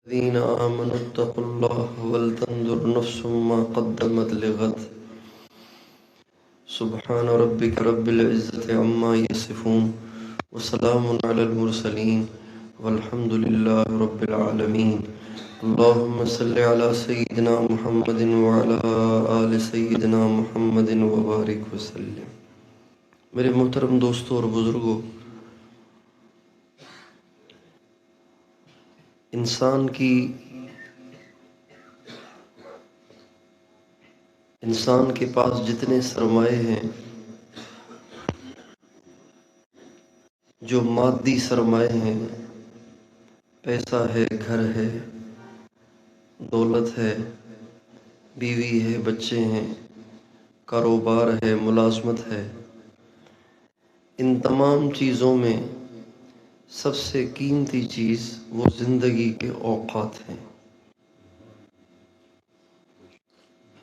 الذين آمنوا اتقوا الله ولتنظر نفس ما قدمت لغد سبحان ربك رب العزة عما يصفون وسلام على المرسلين والحمد لله رب العالمين اللهم صل على سيدنا محمد وعلى آل سيدنا محمد وبارك وسلم۔ میرے محترم دوستوں اور بزرگوں، انسان کے پاس جتنے سرمایے ہیں، جو مادی سرمایے ہیں، پیسہ ہے، گھر ہے، دولت ہے، بیوی ہے، بچے ہیں، کاروبار ہے، ملازمت ہے، ان تمام چیزوں میں سب سے قیمتی چیز وہ زندگی کے اوقات ہیں۔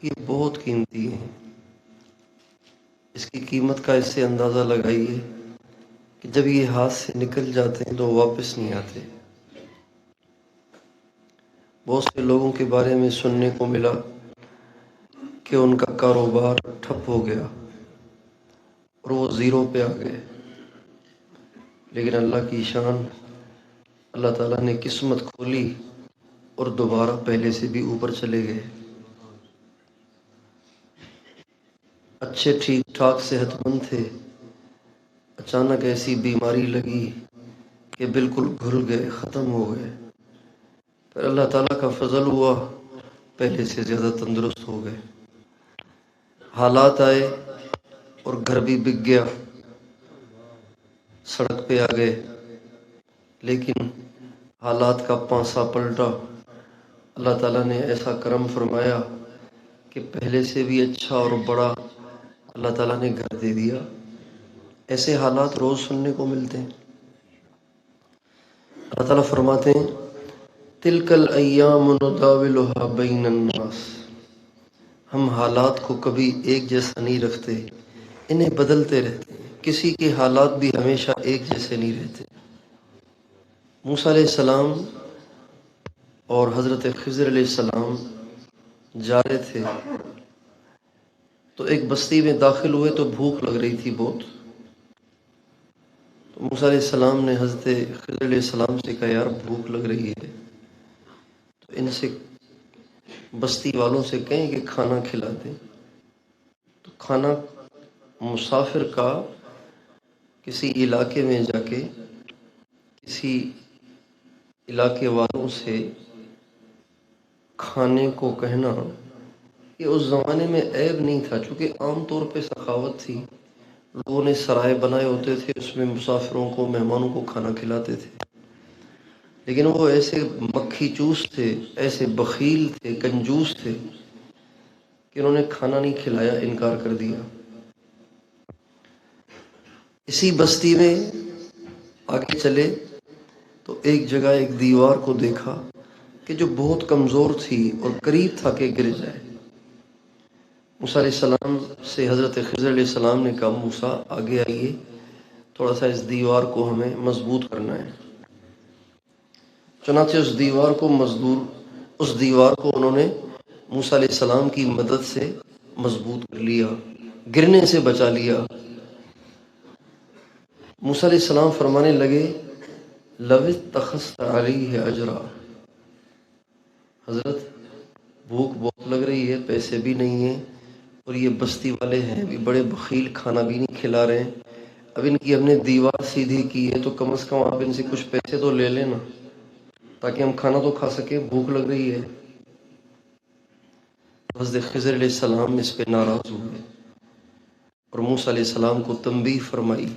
یہ بہت قیمتی ہیں۔ اس کی قیمت کا اس سے اندازہ لگائیے کہ جب یہ ہاتھ سے نکل جاتے ہیں تو واپس نہیں آتے۔ بہت سے لوگوں کے بارے میں سننے کو ملا کہ ان کا کاروبار ٹھپ ہو گیا اور وہ زیرو پہ آ گئے، لیکن اللہ کی شان، اللہ تعالیٰ نے قسمت کھولی اور دوبارہ پہلے سے بھی اوپر چلے گئے۔ اچھے ٹھیک ٹھاک صحت مند تھے، اچانک ایسی بیماری لگی کہ بالکل گھل گئے، ختم ہو گئے۔ پھر اللہ تعالیٰ کا فضل ہوا، پہلے سے زیادہ تندرست ہو گئے۔ حالات آئے اور گھر بھی بک گیا، سڑک پہ آ گئے، لیکن حالات کا پانسا پلٹا۔ اللہ تعالیٰ نے ایسا کرم فرمایا کہ پہلے سے بھی اچھا اور بڑا اللہ تعالیٰ نے گھر دے دیا۔ ایسے حالات روز سننے کو ملتے ہیں۔ اللہ تعالیٰ فرماتے ہیں تِلْكَ الْأَيَّامُ نُدَاوِلُهَا بَيْنَ النَّاسِ، ہم حالات کو کبھی ایک جیسا نہیں رکھتے، انہیں بدلتے رہتے ہیں۔ کسی کے حالات بھی ہمیشہ ایک جیسے نہیں رہتے۔ موسیٰ علیہ السلام اور حضرت خضر علیہ السلام جا رہے تھے تو ایک بستی میں داخل ہوئے تو بھوک لگ رہی تھی بہت۔ تو موسیٰ علیہ السلام نے حضرت خضر علیہ السلام سے کہا یار بھوک لگ رہی ہے، تو ان سے بستی والوں سے کہیں کہ کھانا کھلا دیں۔ تو کھانا مسافر کا کسی علاقے میں جا کے کسی علاقے والوں سے کھانے کو کہنا، یہ اس زمانے میں عیب نہیں تھا، چونکہ عام طور پہ سخاوت تھی۔ لوگوں نے سرائے بنائے ہوتے تھے، اس میں مسافروں کو، مہمانوں کو کھانا کھلاتے تھے، لیکن وہ ایسے مکھی چوس تھے، ایسے بخیل تھے، کنجوس تھے کہ انہوں نے کھانا نہیں کھلایا، انکار کر دیا۔ اسی بستی میں آگے چلے تو ایک جگہ ایک دیوار کو دیکھا کہ جو بہت کمزور تھی اور قریب تھا کہ گر جائے۔ موسیٰ علیہ السلام سے حضرت خضر علیہ السلام نے کہا موسیٰ آگے آئیے، تھوڑا سا اس دیوار کو ہمیں مضبوط کرنا ہے۔ چنانچہ اس دیوار کو انہوں نے موسیٰ علیہ السلام کی مدد سے مضبوط کر لیا، گرنے سے بچا لیا۔ موسیٰ علیہ السلام فرمانے لگے لَوِ اتَّخَذْتَ عَلَيْهِ أَجْرًا، حضرت بھوک بہت لگ رہی ہے، پیسے بھی نہیں ہیں، اور یہ بستی والے ہیں بھی بڑے بخیل، کھانا بھی نہیں کھلا رہے ہیں۔ اب ان کی ہم نے دیوار سیدھی کی ہے تو کم از کم آپ ان سے کچھ پیسے تو لے لینا تاکہ ہم کھانا تو کھا سکیں، بھوک لگ رہی ہے۔ حضرت خضر علیہ السلام اس پہ ناراض ہوئے اور موسیٰ علیہ السلام کو تنبیہ فرمائی،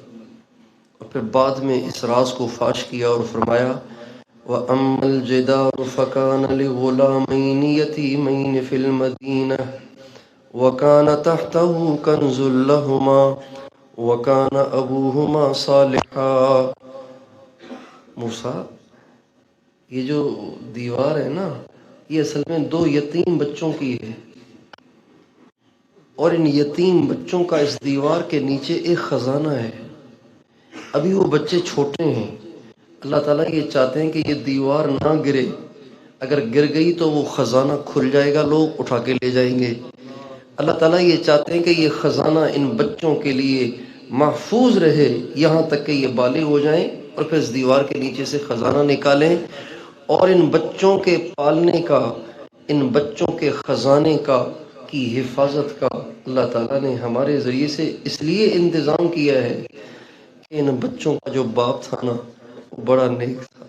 اور پھر بعد میں اس راز کو فاش کیا اور فرمایا وَأَمَّا الْجِدَارُ فَكَانَ لِغُلَامَيْنِ يَتِيمَيْنِ فِي الْمَدِينَةِ وَكَانَ تَحْتَهُ كَنْزٌ لَهُمَا وَكَانَ أَبُوهُمَا صَالِحًا۔ موسیٰ، یہ جو دیوار ہے نا، یہ اصل میں دو یتیم بچوں کی ہے، اور ان یتیم بچوں کا اس دیوار کے نیچے ایک خزانہ ہے۔ ابھی وہ بچے چھوٹے ہیں، اللہ تعالیٰ یہ چاہتے ہیں کہ یہ دیوار نہ گرے، اگر گر گئی تو وہ خزانہ کھل جائے گا، لوگ اٹھا کے لے جائیں گے۔ اللہ تعالیٰ یہ چاہتے ہیں کہ یہ خزانہ ان بچوں کے لیے محفوظ رہے یہاں تک کہ یہ بالغ ہو جائیں، اور پھر اس دیوار کے نیچے سے خزانہ نکالیں، اور ان بچوں کے پالنے کا، ان بچوں کے خزانے کا کی حفاظت کا اللہ تعالیٰ نے ہمارے ذریعے سے اس لیے انتظام کیا ہے کہ ان بچوں کا جو باپ تھا نا وہ بڑا نیک تھا،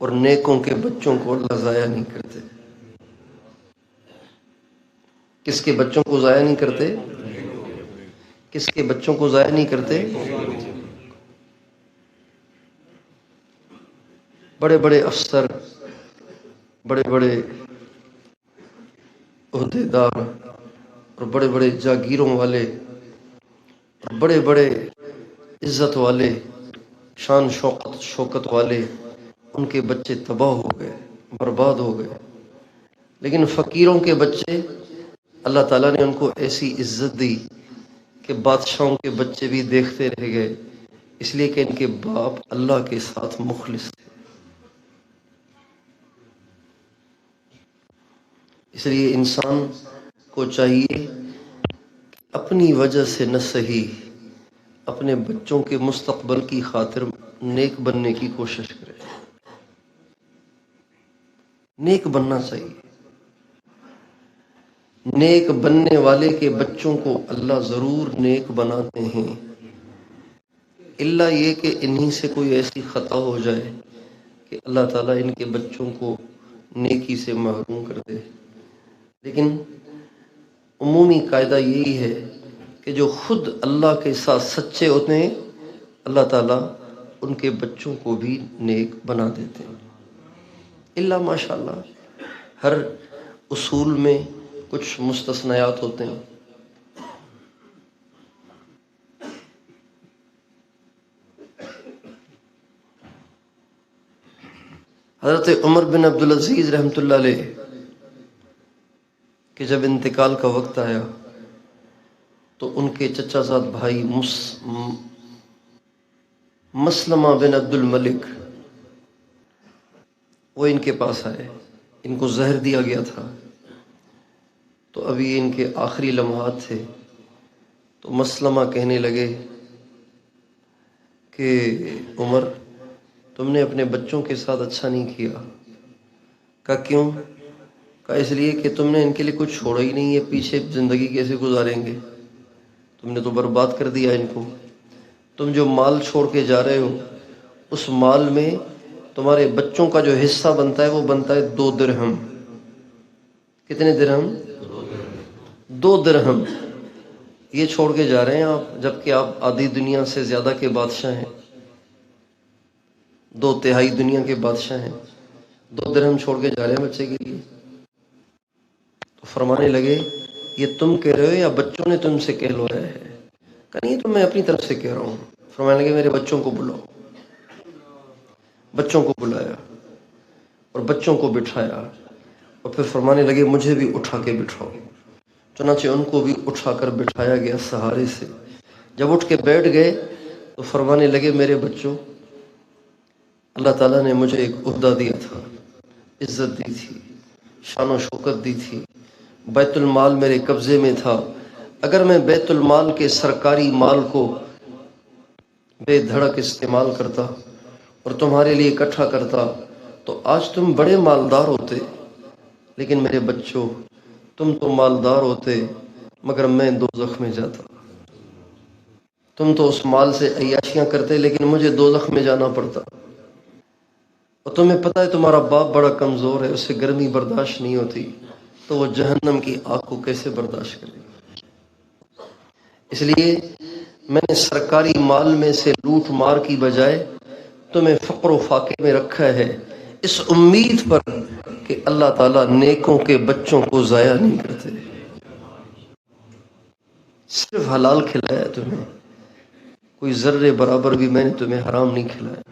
اور نیکوں کے بچوں کو اللہ ضائع نہیں کرتے۔ کس کے بچوں کو ضائع نہیں کرتے؟ کس کے بچوں کو ضائع نہیں کرتے؟ بڑے بڑے افسر، بڑے بڑے عہدیدار، اور بڑے بڑے جاگیروں والے، اور بڑے بڑے عزت والے، شان شوکت والے، ان کے بچے تباہ ہو گئے، برباد ہو گئے۔ لیکن فقیروں کے بچے اللہ تعالیٰ نے ان کو ایسی عزت دی کہ بادشاہوں کے بچے بھی دیکھتے رہ گئے، اس لیے کہ ان کے باپ اللہ کے ساتھ مخلص تھے۔ اس لیے انسان کو چاہیے کہ اپنی وجہ سے نہ صحیح، اپنے بچوں کے مستقبل کی خاطر نیک بننے کی کوشش کرے۔ نیک بننا چاہیے۔ نیک بننے والے کے بچوں کو اللہ ضرور نیک بناتے ہیں، الا یہ کہ انہی سے کوئی ایسی خطا ہو جائے کہ اللہ تعالیٰ ان کے بچوں کو نیکی سے محروم کر دے۔ لیکن عمومی قاعدہ یہی ہے کہ جو خود اللہ کے ساتھ سچے ہوتے ہیں اللہ تعالیٰ ان کے بچوں کو بھی نیک بنا دیتے ہیں، الا ماشاءاللہ ہر اصول میں کچھ مستثنیات ہوتے ہیں۔ حضرت عمر بن عبدالعزیز رحمۃ اللہ علیہ کہ جب انتقال کا وقت آیا تو ان کے چچا زاد بھائی مسلمہ بن عبد الملک وہ ان کے پاس آئے، ان کو زہر دیا گیا تھا، تو ابھی ان کے آخری لمحات تھے، تو مسلمہ کہنے لگے کہ عمر تم نے اپنے بچوں کے ساتھ اچھا نہیں کیا۔ کہا کیوں؟ کہا اس لیے کہ تم نے ان کے لیے کچھ چھوڑا ہی نہیں ہے، پیچھے زندگی کیسے گزاریں گے؟ تم نے تو برباد کر دیا ان کو۔ تم جو مال چھوڑ کے جا رہے ہو اس مال میں تمہارے بچوں کا جو حصہ بنتا ہے وہ بنتا ہے 2 درہم۔ کتنے درہم؟ 2 درہم یہ چھوڑ کے جا رہے ہیں آپ، جبکہ آپ آدھی دنیا سے زیادہ کے بادشاہ ہیں، 2/3 دنیا کے بادشاہ ہیں، 2 درہم چھوڑ کے جا رہے ہیں بچے کے لیے۔ تو فرمانے لگے یہ تم کہہ رہے ہو یا بچوں نے تم سے کہلوایا ہے؟ کہ نہیں تو میں اپنی طرف سے کہہ رہا ہوں۔ فرمانے لگے میرے بچوں کو بلاؤ۔ بچوں کو بلایا اور بچوں کو بٹھایا، اور پھر فرمانے لگے مجھے بھی اٹھا کے بٹھاؤ۔ چنانچہ ان کو بھی اٹھا کر بٹھایا گیا سہارے سے۔ جب اٹھ کے بیٹھ گئے تو فرمانے لگے میرے بچوں، اللہ تعالیٰ نے مجھے ایک عہدہ دیا تھا، عزت دی تھی، شان و شوکت دی تھی، بیت المال میرے قبضے میں تھا۔ اگر میں بیت المال کے سرکاری مال کو بے دھڑک استعمال کرتا اور تمہارے لیے اکٹھا کرتا تو آج تم بڑے مالدار ہوتے، لیکن میرے بچوں تم تو مالدار ہوتے مگر میں دوزخ میں جاتا۔ تم تو اس مال سے عیاشیاں کرتے لیکن مجھے دوزخ میں جانا پڑتا۔ اور تمہیں پتہ ہے تمہارا باپ بڑا کمزور ہے، اسے گرمی برداشت نہیں ہوتی، تو وہ جہنم کی آگ کو کیسے برداشت کرے گا؟ اس لیے میں نے سرکاری مال میں سے لوٹ مار کی بجائے تمہیں فقر و فاقے میں رکھا ہے، اس امید پر کہ اللہ تعالیٰ نیکوں کے بچوں کو ضائع نہیں کرتے۔ صرف حلال کھلایا ہے تمہیں، کوئی ذرے برابر بھی میں نے تمہیں حرام نہیں کھلایا،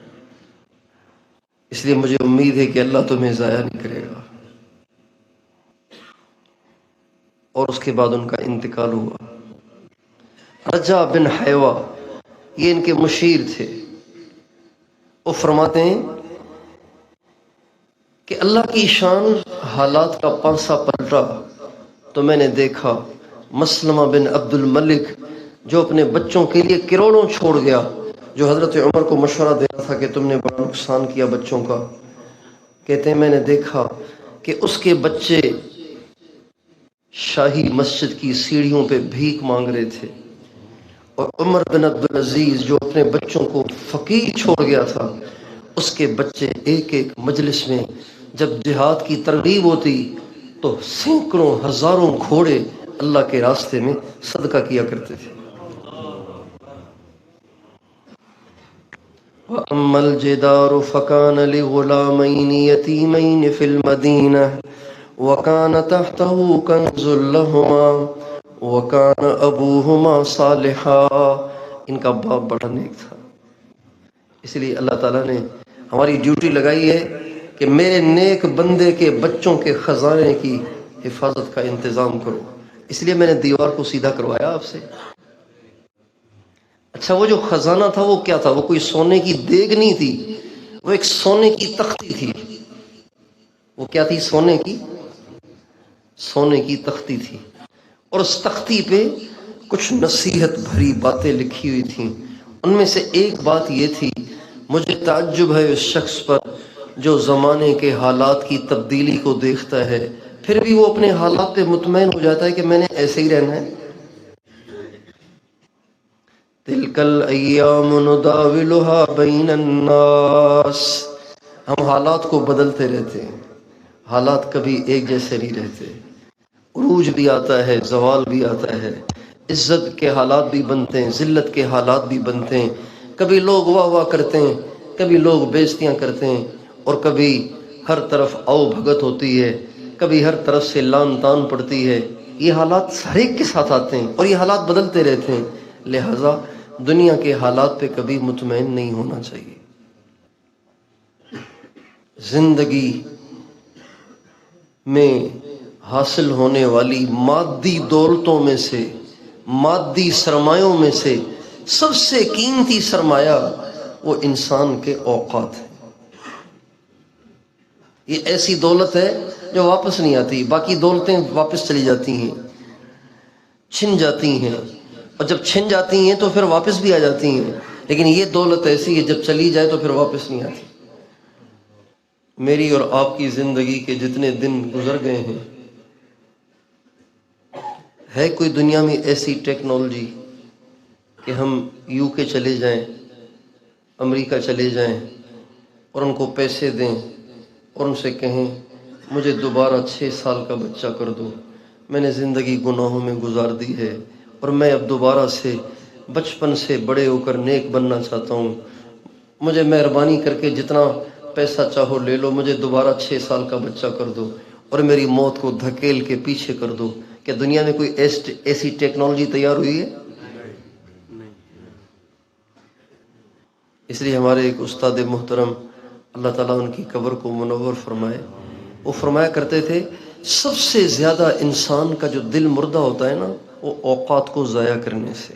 اس لیے مجھے امید ہے کہ اللہ تمہیں ضائع نہیں کرے گا۔ اور اس کے بعد ان کا انتقال ہوا۔ رجا بن حیوہ یہ ان کے مشیر تھے۔ وہ فرماتے ہیں کہ اللہ کی شان حالات کا پانسا پلٹا تو میں نے دیکھا مسلمہ بن عبد الملک جو اپنے بچوں کے لیے کروڑوں چھوڑ گیا، جو حضرت عمر کو مشورہ دے رہا تھا کہ تم نے بڑا نقصان کیا بچوں کا، کہتے ہیں میں نے دیکھا کہ اس کے بچے شاہی مسجد کی سیڑھیوں پہ بھیک مانگ رہے تھے، اور عمر بن عبدالعزیز جو اپنے بچوں کو فقیر چھوڑ گیا تھا، اس کے بچے ایک ایک مجلس میں جب جہاد کی ترغیب ہوتی تو سینکڑوں ہزاروں گھوڑے اللہ کے راستے میں صدقہ کیا کرتے تھے۔ وَأَمَّا الْجِدَارُ فَكَانَ لِغُلَامَيْنِ يَتِيمَيْنِ فِي الْمَدِينَةِ وَكَانَ تَحْتَهُ كَنْزٌ لَهُمَا وَكَانَ أَبُوهُمَا صَالِحًا۔ ان کا باپ بڑا نیک تھا، اس لیے اللہ تعالیٰ نے ہماری ڈیوٹی لگائی ہے کہ میرے نیک بندے کے بچوں کے خزانے کی حفاظت کا انتظام کرو۔ اس لیے میں نے دیوار کو سیدھا کروایا آپ سے۔ اچھا، وہ جو خزانہ تھا وہ کیا تھا؟ وہ کوئی سونے کی دیگ نہیں تھی، وہ ایک سونے کی تختی تھی۔ وہ کیا تھی؟ سونے کی تختی تھی، اور اس تختی پہ کچھ نصیحت بھری باتیں لکھی ہوئی تھیں۔ ان میں سے ایک بات یہ تھی، مجھے تعجب ہے اس شخص پر جو زمانے کے حالات کی تبدیلی کو دیکھتا ہے پھر بھی وہ اپنے حالات پہ مطمئن ہو جاتا ہے کہ میں نے ایسے ہی رہنا ہے۔ تِلْكَ الْأَيَّامُ نُدَاوِلُهَا بَيْنَ النَّاسِ، ہم حالات کو بدلتے رہتے ہیں، حالات کبھی ایک جیسے نہیں رہتے، عروج بھی آتا ہے، زوال بھی آتا ہے، عزت کے حالات بھی بنتے ہیں، ذلت کے حالات بھی بنتے ہیں، کبھی لوگ واہ واہ کرتے ہیں، کبھی لوگ بےعزتیاں کرتے ہیں، اور کبھی ہر طرف آؤ بھگت ہوتی ہے، کبھی ہر طرف سے لان تان پڑتی ہے۔ یہ حالات ہر ایک کے ساتھ آتے ہیں اور یہ حالات بدلتے رہتے ہیں، لہٰذا دنیا کے حالات پہ کبھی مطمئن نہیں ہونا چاہیے۔ زندگی میں حاصل ہونے والی مادی دولتوں میں سے، مادی سرمایوں میں سے سب سے قیمتی سرمایہ وہ انسان کے اوقات ہیں۔ یہ ایسی دولت ہے جو واپس نہیں آتی، باقی دولتیں واپس چلی جاتی ہیں، چھن جاتی ہیں، اور جب چھن جاتی ہیں تو پھر واپس بھی آ جاتی ہیں، لیکن یہ دولت ایسی ہے جب چلی جائے تو پھر واپس نہیں آتی۔ میری اور آپ کی زندگی کے جتنے دن گزر گئے ہیں، ہے کوئی دنیا میں ایسی ٹیکنالوجی کہ ہم یو کے چلے جائیں، امریکہ چلے جائیں اور ان کو پیسے دیں اور ان سے کہیں مجھے دوبارہ 6 سال کا بچہ کر دو، میں نے زندگی گناہوں میں گزار دی ہے اور میں اب دوبارہ سے بچپن سے بڑے ہو کر نیک بننا چاہتا ہوں، مجھے مہربانی کر کے جتنا پیسہ چاہو لے لو، مجھے دوبارہ 6 سال کا بچہ کر دو اور میری موت کو دھکیل کے پیچھے کر دو۔ کیا دنیا میں کوئی ایسی ٹیکنالوجی تیار ہوئی ہے؟ اس لیے ہمارے ایک استاد محترم، اللہ تعالیٰ ان کی قبر کو منور فرمائے، وہ فرمایا کرتے تھے سب سے زیادہ انسان کا جو دل مردہ ہوتا ہے نا، وہ اوقات کو ضائع کرنے سے۔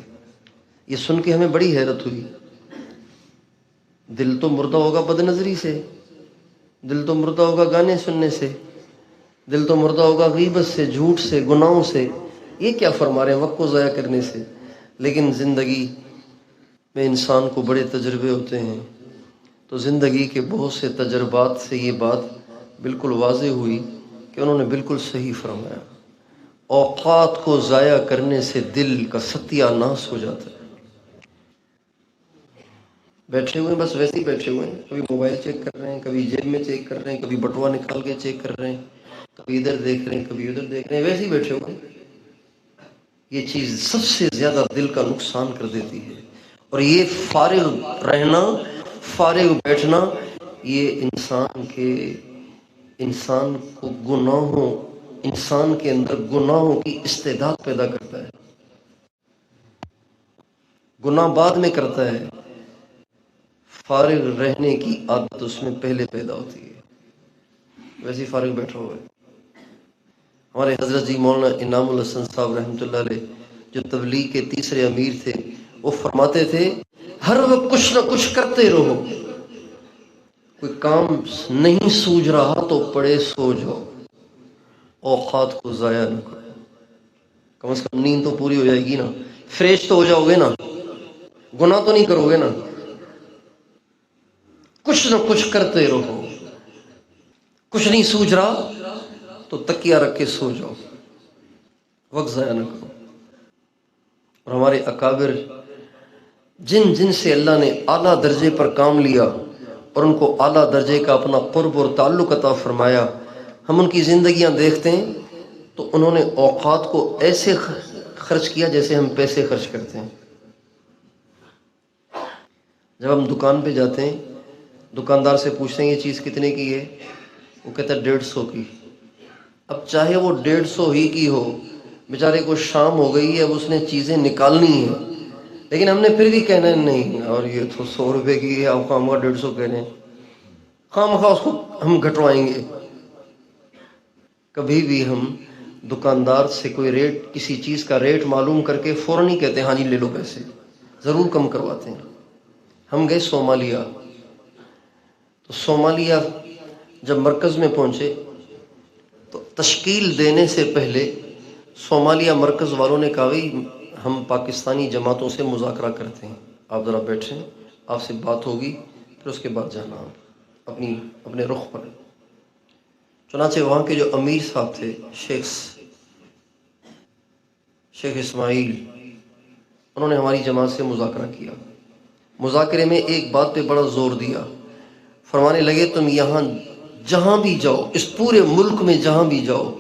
یہ سن کے ہمیں بڑی حیرت ہوئی۔ دل تو مردہ ہوگا بد نظری سے، دل تو مردہ ہوگا گانے سننے سے، دل تو مردہ ہوگا غیبت سے، جھوٹ سے، گناہوں سے، یہ کیا فرما رہے ہیں وقت کو ضائع کرنے سے؟ لیکن زندگی میں انسان کو بڑے تجربے ہوتے ہیں، تو زندگی کے بہت سے تجربات سے یہ بات بالکل واضح ہوئی کہ انہوں نے بالکل صحیح فرمایا، اوقات کو ضائع کرنے سے دل کا ستیہ ناش ہو جاتا ہے۔ بیٹھے ہوئے بس ویسے ہی بیٹھے ہوئے ہیں، کبھی موبائل چیک کر رہے ہیں، کبھی جیب میں چیک کر رہے ہیں، کبھی بٹوا نکال کے چیک کر رہے ہیں، کبھی ادھر دیکھ رہے ہیں، کبھی ادھر دیکھ رہے ہیں، ویسے ہی بیٹھے ہوئے ہیں۔ یہ چیز سب سے زیادہ دل کا نقصان کر دیتی ہے، اور یہ فارغ رہنا، فارغ بیٹھنا، یہ انسان کو گناہوں، انسان کے اندر گناہوں کی استعداد پیدا کرتا ہے۔ گناہ بعد میں کرتا ہے، فارغ رہنے کی عادت اس میں پہلے پیدا ہوتی ہے، ویسے ہی فارغ بیٹھا ہوا ہے۔ ہمارے حضرت جی مولانا انعام الحسن صاحب رحمۃ اللہ علیہ جو تبلیغ کے تیسرے امیر تھے، وہ فرماتے تھے ہر وقت کچھ نہ کچھ کرتے رہو، کوئی کام نہیں سوج رہا تو پڑے سو جاؤ، اوقات کو ضائع نہ کرو۔ کم از کم نیند تو پوری ہو جائے گی نا، فریش تو ہو جاؤ گے نا، گناہ تو نہیں کرو گے نا، کچھ نہ کچھ کرتے رہو۔ کچھ نہیں سوج رہا تو تکیہ رکھ کے سو جاؤ، وقت ضائع نہ کرو۔ اور ہمارے اکابر جن جن سے اللہ نے اعلیٰ درجے پر کام لیا اور ان کو اعلیٰ درجے کا اپنا قرب اور تعلق عطا فرمایا، ہم ان کی زندگیاں دیکھتے ہیں تو انہوں نے اوقات کو ایسے خرچ کیا جیسے ہم پیسے خرچ کرتے ہیں۔ جب ہم دکان پہ جاتے ہیں، دکاندار سے پوچھتے ہیں یہ چیز کتنے کی ہے، وہ کہتا ہے 150 کی۔ اب چاہے وہ 150 ہی کی ہو، بیچارے کو شام ہو گئی ہے، اب اس نے چیزیں نکالنی ہیں، لیکن ہم نے پھر بھی کہنا ہے نہیں، اور یہ تو 100 روپے کی ہے، آپ خواہ مخواہ 150 کہہ رہے ہیں، خواہ مخواہ اس کو ہم گھٹوائیں گے۔ کبھی بھی ہم دکاندار سے کوئی ریٹ، کسی چیز کا ریٹ معلوم کر کے فوراً ہی کہتے ہیں ہاں جی لے لو پیسے، ضرور کم کرواتے ہیں۔ ہم گئے صومالیہ، تو صومالیہ جب مرکز میں پہنچے تو تشکیل دینے سے پہلے صومالیہ مرکز والوں نے کہا بھائی ہم پاکستانی جماعتوں سے مذاکرہ کرتے ہیں، آپ ذرا بیٹھیں، آپ سے بات ہوگی، پھر اس کے بعد جانا آپ اپنے رخ پر۔ چنانچہ وہاں کے جو امیر صاحب تھے، شیخ اسماعیل، انہوں نے ہماری جماعت سے مذاکرہ کیا۔ مذاکرے میں ایک بات پہ بڑا زور دیا، فرمانے لگے تم یہاں جہاں بھی جاؤ، اس پورے ملک میں جہاں بھی جاؤ،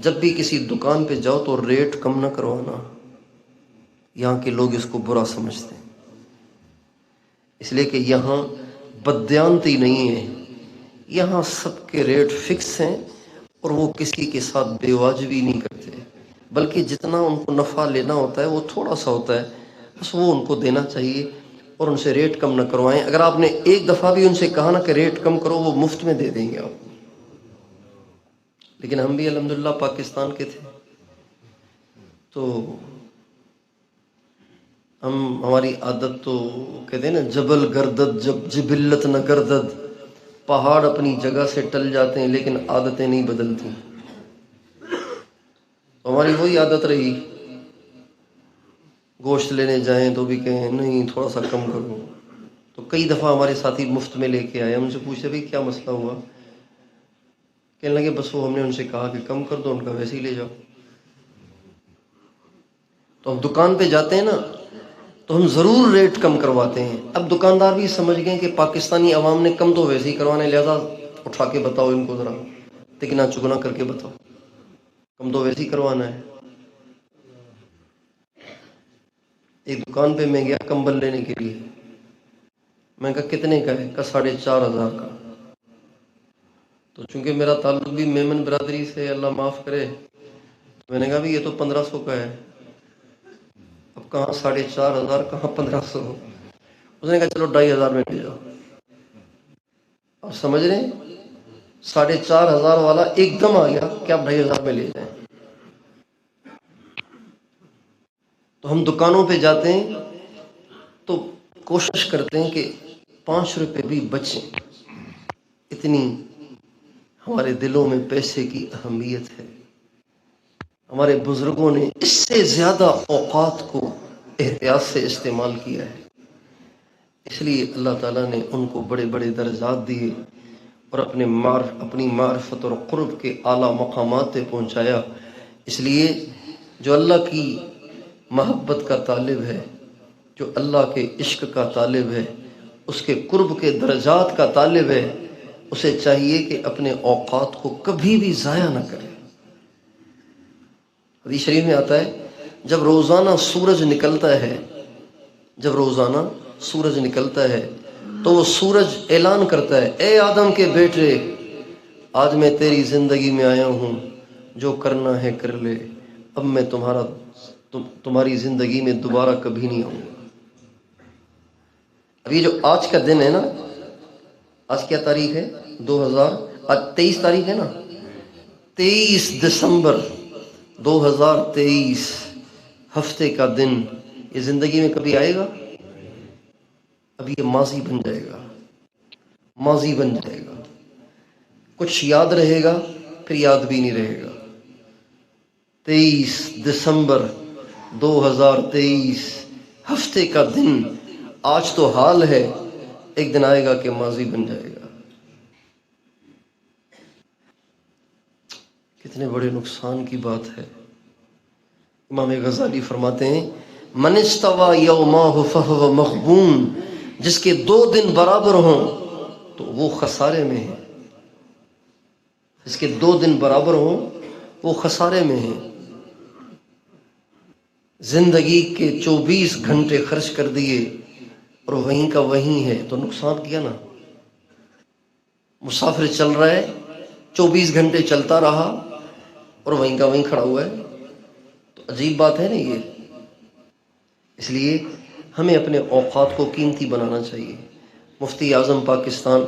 جب بھی کسی دکان پہ جاؤ تو ریٹ کم نہ کروانا، یہاں کے لوگ اس کو برا سمجھتے ہیں، اس لیے کہ یہاں بددیانتی نہیں ہے، یہاں سب کے ریٹ فکس ہیں اور وہ کسی کے ساتھ بے واجبی نہیں کرتے، بلکہ جتنا ان کو نفع لینا ہوتا ہے وہ تھوڑا سا ہوتا ہے، بس وہ ان کو دینا چاہیے اور ان سے ریٹ کم نہ کروائیں۔ اگر آپ نے ایک دفعہ بھی ان سے کہا نا کہ ریٹ کم کرو، وہ مفت میں دے دیں گے آپ کو۔ لیکن ہم بھی الحمدللہ پاکستان کے تھے تو ہماری عادت تو کہتے ہیں نا جبل گردد جب جبلت نہ گردد، پہاڑ اپنی جگہ سے ٹل جاتے ہیں لیکن عادتیں نہیں بدلتی۔ تو ہماری وہی عادت رہی، گوشت لینے جائیں تو بھی کہیں نہیں تھوڑا سا کم کرو۔ تو کئی دفعہ ہمارے ساتھی مفت میں لے کے آئے، ہم ان سے پوچھے بھائی کیا مسئلہ ہوا، کہنے لگے بس وہ ہم نے ان سے کہا کہ کم کر دو، ان کا ویسے ہی لے جاؤ۔ تو ہم دکان پہ جاتے ہیں نا تو ہم ضرور ریٹ کم کرواتے ہیں۔ اب دکاندار بھی سمجھ گئے کہ پاکستانی عوام نے کم تو ویسے ہی کروانے، لہذا اٹھا کے بتاؤ ان کو، ذرا تکنا چگنا کر کے بتاؤ، کم تو ویسے ہی کروانا ہے۔ ایک دکان پہ میں گیا کمبل لینے کے لیے، میں کہا کتنے کا ہے، کہا 4,500 کا۔ تو چونکہ میرا تعلق بھی میمن برادری سے، اللہ معاف کرے، تو میں نے کہا بھی یہ تو 1,500 کا ہے۔ اب کہاں 4,500 کہاں 1,500، اس نے کہا چلو 2,500 میں لے جاؤ۔ اب سمجھ رہے ہیں 4,500 والا ایک دم آ گیا کہ آپ 2,500 میں لے جائیں۔ تو ہم دکانوں پہ جاتے ہیں تو کوشش کرتے ہیں کہ 5 روپے بھی بچیں، اتنی ہمارے دلوں میں پیسے کی اہمیت ہے۔ ہمارے بزرگوں نے اس سے زیادہ اوقات کو احتیاط سے استعمال کیا ہے، اس لیے اللہ تعالیٰ نے ان کو بڑے بڑے درجات دیے اور اپنی معرفت اور قرب کے اعلیٰ مقامات پہ پہنچایا۔ اس لیے جو اللہ کی محبت کا طالب ہے، جو اللہ کے عشق کا طالب ہے، اس کے قرب کے درجات کا طالب ہے، اسے چاہیے کہ اپنے اوقات کو کبھی بھی ضائع نہ کرے۔ حدیث شریف میں آتا ہے جب روزانہ سورج نکلتا ہے تو وہ سورج اعلان کرتا ہے اے آدم کے بیٹے، آج میں تیری زندگی میں آیا ہوں، جو کرنا ہے کر لے، اب میں تمہاری زندگی میں دوبارہ کبھی نہیں آؤں گا۔ اب یہ جو آج کا دن ہے نا، آج کیا تاریخ ہے، آج 23 تاریخ ہے نا، 23 دسمبر 2023 ہفتے کا دن، یہ زندگی میں کبھی آئے گا؟ اب یہ ماضی بن جائے گا، ماضی بن جائے گا، کچھ یاد رہے گا پھر یاد بھی نہیں رہے گا۔ 23 دسمبر 2023 ہفتے کا دن آج تو حال ہے، ایک دن آئے گا کہ ماضی بن جائے گا۔ کتنے بڑے نقصان کی بات ہے۔ امام غزالی فرماتے ہیں من استوى یوماہ فہو مغبون، جس کے 2 دن برابر ہوں تو وہ خسارے میں ہے، جس کے 2 دن برابر ہوں وہ خسارے میں ہے۔ زندگی کے 24 گھنٹے خرچ کر دیے اور وہیں کا وہیں ہے تو نقصان کیا نا۔ مسافر چل رہا ہے، 24 گھنٹے چلتا رہا اور وہیں کا وہیں کھڑا ہوا ہے، تو عجیب بات ہے نا یہ۔ اس لیے ہمیں اپنے اوقات کو قیمتی بنانا چاہیے۔ مفتی اعظم پاکستان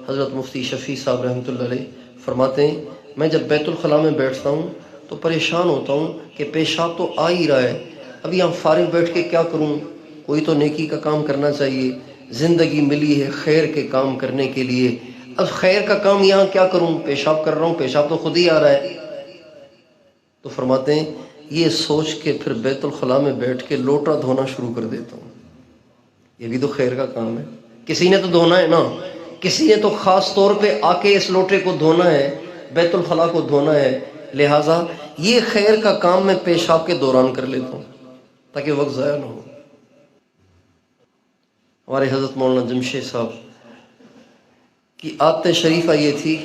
حضرت مفتی شفیع صاحب رحمۃ اللہ علیہ فرماتے ہیں میں جب بیت الخلاء میں بیٹھتا ہوں تو پریشان ہوتا ہوں کہ پیشاب تو آ ہی رہا ہے، اب یہاں فارغ بیٹھ کے کیا کروں، کوئی تو نیکی کا کام کرنا چاہیے، زندگی ملی ہے خیر کے کام کرنے کے لیے، اب خیر کا کام یہاں کیا کروں، پیشاب کر رہا ہوں، پیشاب تو خود ہی آ رہا ہے۔ تو فرماتے ہیں یہ سوچ کے پھر بیت الخلاء میں بیٹھ کے لوٹا دھونا شروع کر دیتا ہوں، یہ بھی تو خیر کا کام ہے، کسی نے تو دھونا ہے نا، کسی نے تو خاص طور پہ آ کے اس لوٹے کو دھونا ہے، بیت الخلاء کو دھونا ہے، لہٰذا یہ خیر کا کام میں پیشاب کے دوران کر لیتا ہوں تاکہ وقت ضائع نہ ہو۔ ہمارے حضرت مولانا جمشید صاحب کی عادت شریفہ یہ تھی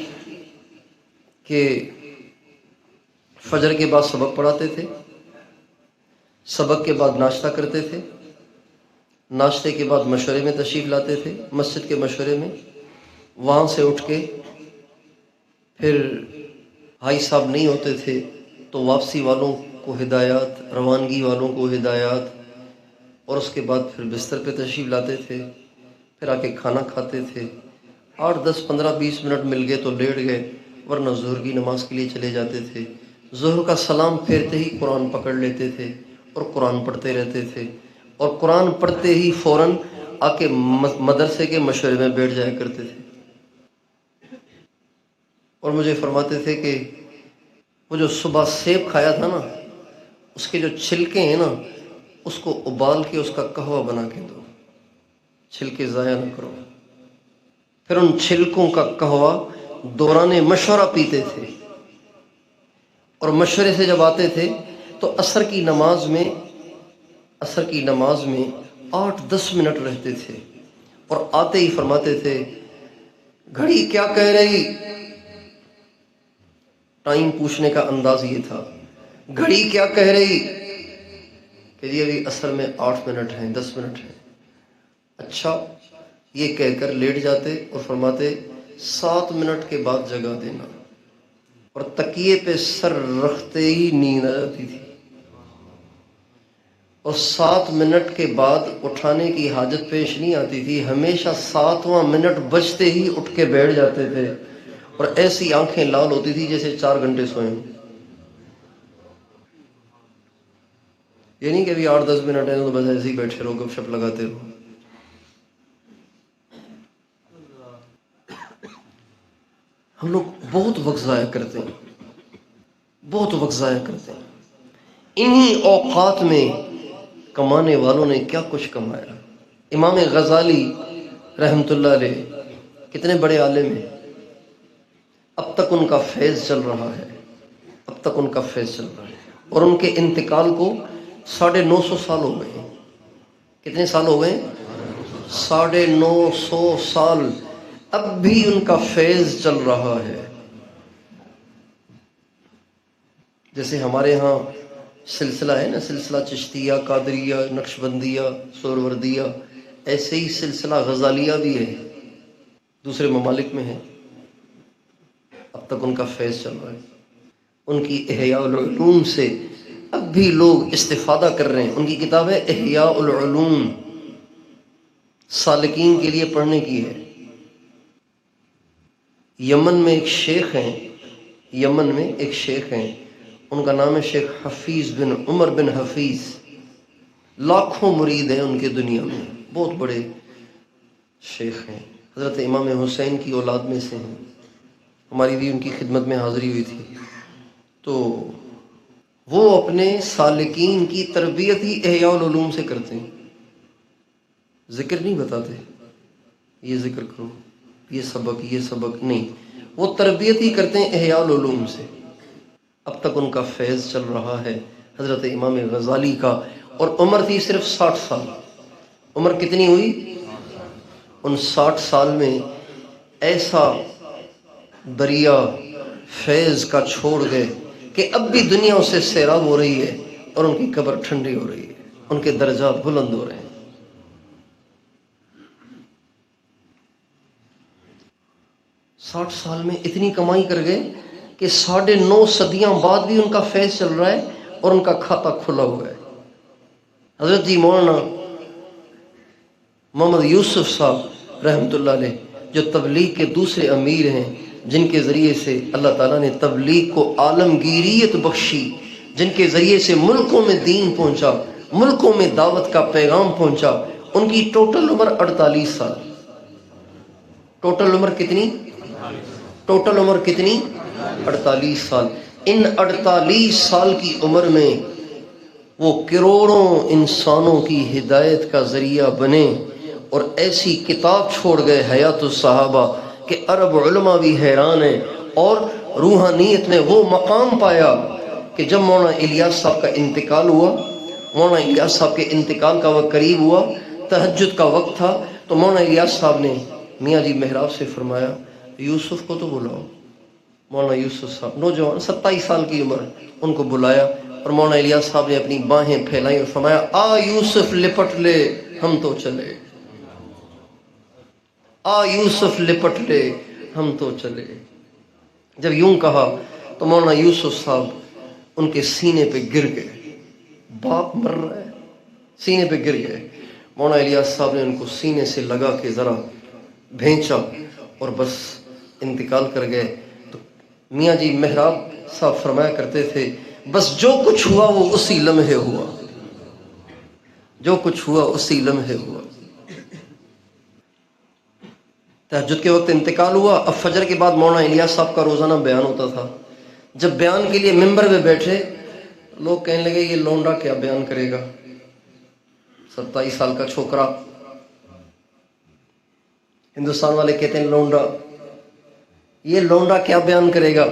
کہ فجر کے بعد سبق پڑھاتے تھے، سبق کے بعد ناشتہ کرتے تھے، ناشتے کے بعد مشورے میں تشریف لاتے تھے، مسجد کے مشورے میں، وہاں سے اٹھ کے پھر بھائی صاحب نہیں ہوتے تھے تو واپسی والوں کو ہدایات، روانگی والوں کو ہدایات، اور اس کے بعد پھر بستر پہ تشریف لاتے تھے، پھر آ کے کھانا کھاتے تھے، 8 10 15 20 منٹ مل گئے تو لیٹ گئے، ورنہ ظہر کی نماز کے لیے چلے جاتے تھے۔ ظہر کا سلام پھیرتے ہی قرآن پکڑ لیتے تھے اور قرآن پڑھتے رہتے تھے، اور قرآن پڑھتے ہی فوراً آ کے مدرسے کے مشورے میں بیٹھ جایا کرتے تھے۔ اور مجھے فرماتے تھے کہ وہ جو صبح سیب کھایا تھا نا، اس کے جو چھلکے ہیں نا، اس کو ابال کے اس کا قہوہ بنا کے دو، چھلکے ضائع نہ کرو۔ پھر ان چھلکوں کا قہوہ دوران مشورہ پیتے تھے، اور مشورے سے جب آتے تھے تو عصر کی نماز میں 8 10 منٹ رہتے تھے، اور آتے ہی فرماتے تھے گھڑی کیا کہہ رہی، ٹائم پوچھنے کا انداز یہ تھا، گھڑی کیا کہہ رہی کہ جی ابھی عصر میں 8 منٹ ہیں 10 منٹ ہیں، اچھا یہ کہہ کر لیٹ جاتے اور فرماتے 7 منٹ کے بعد جگا دینا، اور تکیے پہ سر رکھتے ہی نیند آ جاتی تھی، اور 7 منٹ کے بعد اٹھانے کی حاجت پیش نہیں آتی تھی، ہمیشہ 7واں منٹ بجتے ہی اٹھ کے بیٹھ جاتے تھے، اور ایسی آنکھیں لال ہوتی تھی جیسے 4 گھنٹے سوئے ہوں۔ یہ نہیں کہ ابھی 8 10 منٹ ہیں تو بس ایسے ہی بیٹھے رہو، گپ شپ لگاتے رہو۔ ہم لوگ بہت وقت ضائع کرتے ہیں، بہت وقت ضائع کرتے ہیں۔ انہی اوقات میں کمانے والوں نے کیا کچھ کمایا۔ امام غزالی رحمۃ اللہ علیہ کتنے بڑے عالم ہیں، اب تک ان کا فیض چل رہا ہے، اب تک ان کا فیض چل رہا ہے، اور ان کے انتقال کو 950 سال ہو گئے ہیں۔ کتنے سال ہو گئے؟ 950 سال، اب بھی ان کا فیض چل رہا ہے۔ جیسے ہمارے ہاں سلسلہ ہے نا، سلسلہ چشتیہ، قادریہ، نقشبندیہ، سہروردیہ، ایسے ہی سلسلہ غزالیہ بھی ہے، دوسرے ممالک میں ہے، اب تک ان کا فیض چل رہا ہے۔ ان کی احیاء العلوم سے اب بھی لوگ استفادہ کر رہے ہیں۔ ان کی کتاب ہے احیاء العلوم، سالکین کے لیے پڑھنے کی ہے۔ یمن میں ایک شیخ ہیں، ان کا نام ہے شیخ حفیظ بن عمر بن حفیظ، لاکھوں مرید ہیں ان کے دنیا میں، بہت بڑے شیخ ہیں۔ حضرت امام حسین کی اولاد میں سے ہیں، ہماری بھی ان کی خدمت میں حاضری ہوئی تھی، تو وہ اپنے سالکین کی تربیت ہی احیاء العلوم سے کرتے ہیں، ذکر نہیں بتاتے یہ ذکر کرو، یہ سبق نہیں، وہ تربیت ہی کرتے ہیں احیاء العلوم سے۔ اب تک ان کا فیض چل رہا ہے حضرت امام غزالی کا، اور عمر تھی صرف 60 سال۔ عمر کتنی ہوئی؟ ان 60 سال میں ایسا دریا فیض کا چھوڑ گئے کہ اب بھی دنیا اسے سیراب ہو رہی ہے، اور ان کی قبر ٹھنڈی ہو رہی ہے، ان کے درجات بلند ہو رہے ہیں۔ 60 سال میں اتنی کمائی کر گئے کہ 9.5 صدیاں بعد بھی ان کا فیض چل رہا ہے اور ان کا کھاتا کھلا ہوا ہے۔ حضرت جی مولانا محمد یوسف صاحب رحمۃ اللہ علیہ، جو تبلیغ کے دوسرے امیر ہیں، جن کے ذریعے سے اللہ تعالیٰ نے تبلیغ کو عالمگیریت بخشی، جن کے ذریعے سے ملکوں میں دین پہنچا، ملکوں میں دعوت کا پیغام پہنچا، ان کی ٹوٹل عمر 48 سال۔ ٹوٹل عمر کتنی؟ ٹوٹل عمر کتنی؟ 48 سال۔ ان 48 سال کی عمر میں وہ کروڑوں انسانوں کی ہدایت کا ذریعہ بنے، اور ایسی کتاب چھوڑ گئے حیات الصحابہ کہ عرب علماء بھی حیران ہیں، اور روحانیت نے وہ مقام پایا کہ جب مولانا الیاس صاحب کا انتقال ہوا، مولانا الیاس صاحب کے انتقال کا وقت قریب ہوا، تہجد کا وقت تھا، تو مولانا الیاس صاحب نے میاں جی محراب سے فرمایا یوسف کو تو بلاؤ۔ مولانا یوسف صاحب نوجوان 27 سال کی عمر، ان کو بلایا، اور مولانا الیاس صاحب نے اپنی باہیں پھیلائیں اور فرمایا آ یوسف لپٹ لے ہم تو چلے، آ یوسف لپٹ لے ہم تو چلے۔ جب یوں کہا تو مولانا یوسف صاحب ان کے سینے پہ گر گئے، باپ مر رہا ہے، سینے پہ گر گئے۔ مولانا الیاس صاحب نے ان کو سینے سے لگا کے ذرا بھینچا اور بس انتقال کر گئے۔ تو میاں جی محراب صاحب فرمایا کرتے تھے بس جو کچھ ہوا وہ اسی لمحے ہوا، جو کچھ ہوا اسی لمحے ہوا۔ تہجد کے وقت انتقال ہوا۔ اب فجر کے بعد مولانا الیاس صاحب کا روزانہ بیان ہوتا تھا۔ جب بیان کے لیے ممبر پہ بیٹھے، لوگ کہنے لگے یہ لونڈا کیا بیان کرے گا، 27 سال کا چھوکرا۔ ہندوستان والے کہتے ہیں لونڈا، یہ لونڈا کیا بیان کرے گا،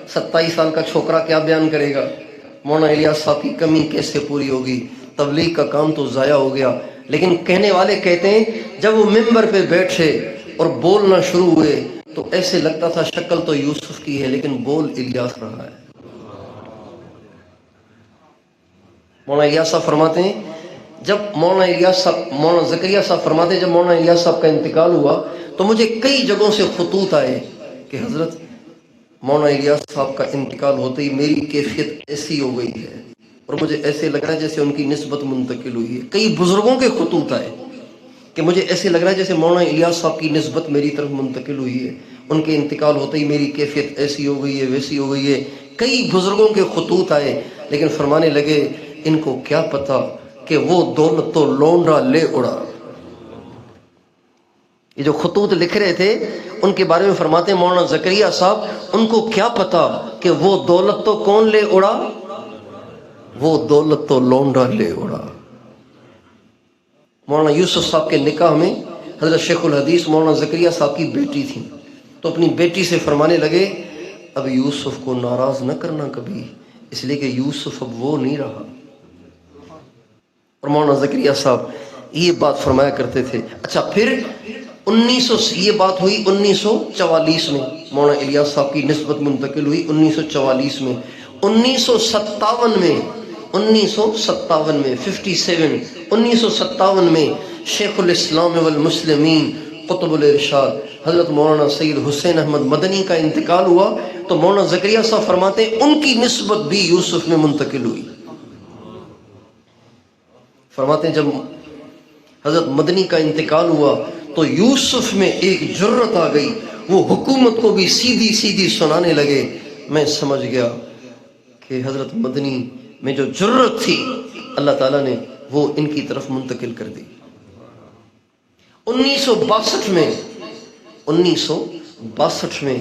27 سال کا چھوکرا کیا بیان کرے گا۔ مولانا الیاس صاحب کی کمی کیسے پوری ہوگی، تبلیغ کا کام تو ضائع ہو گیا۔ لیکن کہنے والے کہتے ہیں جب وہ ممبر پہ بیٹھے اور بولنا شروع ہوئے تو ایسے لگتا تھا شکل تو یوسف کی ہے لیکن بول الیاس رہا ہے۔ مولانا الیاس صاحب فرماتے ہیں جب مولانا زکریا صاحب فرماتے ہیں جب مولانا الیاس صاحب کا انتقال ہوا تو مجھے کئی جگہوں سے خطوط آئے کہ حضرت مولانا الیاس صاحب کا انتقال ہوتے ہی میری کیفیت ایسی ہو گئی ہے، اور مجھے ایسے لگ رہا ہے جیسے ان کی نسبت منتقل ہوئی ہے۔ کئی بزرگوں کے خطوط آئے کہ مجھے ایسے لگ رہا ہے جیسے مولانا الیاس صاحب کی نسبت میری طرف منتقل ہوئی ہے، ان کے انتقال ہوتے ہی میری کیفیت ایسی ہو گئی ہے، ویسی ہو گئی ہے۔ کئی بزرگوں کے خطوط آئے، لیکن فرمانے لگے ان کو کیا پتا کہ وہ دولت تو لونڈا لے اڑا۔ یہ جو خطوط لکھ رہے تھے ان کے بارے میں فرماتے ہیں مولانا زکریا صاحب ان کو کیا پتا کہ وہ دولت تو کون لے اڑا، وہ دولت تو لونڈا لے اڑا۔ مولانا یوسف صاحب کے نکاح میں حضرت شیخ الحدیث مولانا زکریا صاحب کی بیٹی تھی، تو اپنی بیٹی سے فرمانے لگے اب یوسف کو ناراض نہ کرنا کبھی، اس لیے کہ یوسف اب وہ نہیں رہا۔ اور مولانا زکریا صاحب یہ بات فرمایا کرتے تھے۔ اچھا پھر یہ بات ہوئی 1944 میں، مولانا الیاس صاحب کی نسبت منتقل ہوئی 1944 میں۔ 1957 میں 1957 میں شیخ الاسلام والمسلمین قطب الارشاد حضرت مولانا سید حسین احمد مدنی کا انتقال ہوا، تو مولانا زکریا صاحب فرماتے ہیں ان کی نسبت بھی یوسف میں منتقل ہوئی۔ فرماتے ہیں جب حضرت مدنی کا انتقال ہوا تو یوسف میں ایک جرت آ گئی، وہ حکومت کو بھی سیدھی سیدھی سنانے لگے۔ میں سمجھ گیا کہ حضرت مدنی میں جو جرت تھی اللہ تعالیٰ نے وہ ان کی طرف منتقل کر دی۔ 1962 میں 1962 میں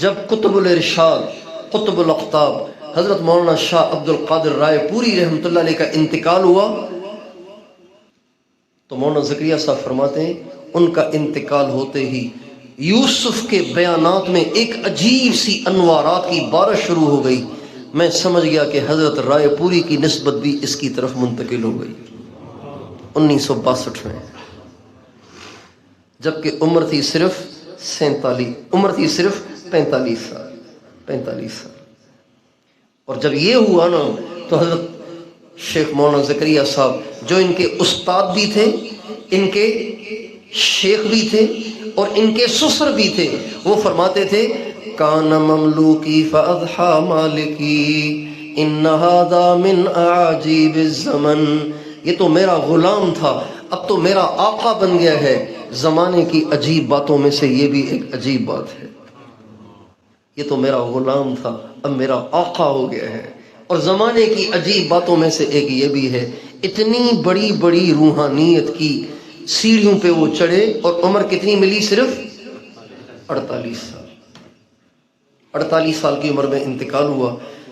جب قطب الارشاد قطب الاقطاب حضرت مولانا شاہ عبد القادر رائے پوری رحمۃ اللہ علیہ کا انتقال ہوا تو مولانا زکریا صاحب فرماتے ہیں ان کا انتقال ہوتے ہی یوسف کے بیانات میں ایک عجیب سی انوارات کی بارش شروع ہو گئی. میں سمجھ گیا کہ حضرت رائے پوری کی نسبت بھی اس کی طرف منتقل ہو گئی 1962 میں، جبکہ عمر تھی صرف 45 سال. اور جب یہ ہوا نا تو حضرت شیخ مولانا زکریا صاحب جو ان کے استاد بھی تھے، ان کے شیخ بھی تھے اور ان کے سسر بھی تھے، وہ فرماتے تھے کان مملوکی فاضحى مالکی ان هذا من اعاجیب الزمن، یہ تو میرا غلام تھا اب تو میرا آقا بن گیا ہے. زمانے کی عجیب باتوں میں سے یہ بھی ایک عجیب بات ہے. یہ تو میرا غلام تھا اب میرا آقا ہو گیا ہے. اور زمانے کی عجیب باتوں میں سے ایک یہ بھی ہے اتنی بڑی بڑی روحانیت کی سیڑھیوں پہ وہ چڑھے اور عمر کتنی ملی؟ صرف 48 سال. 48 سال کی عمر میں انتقال ہوا.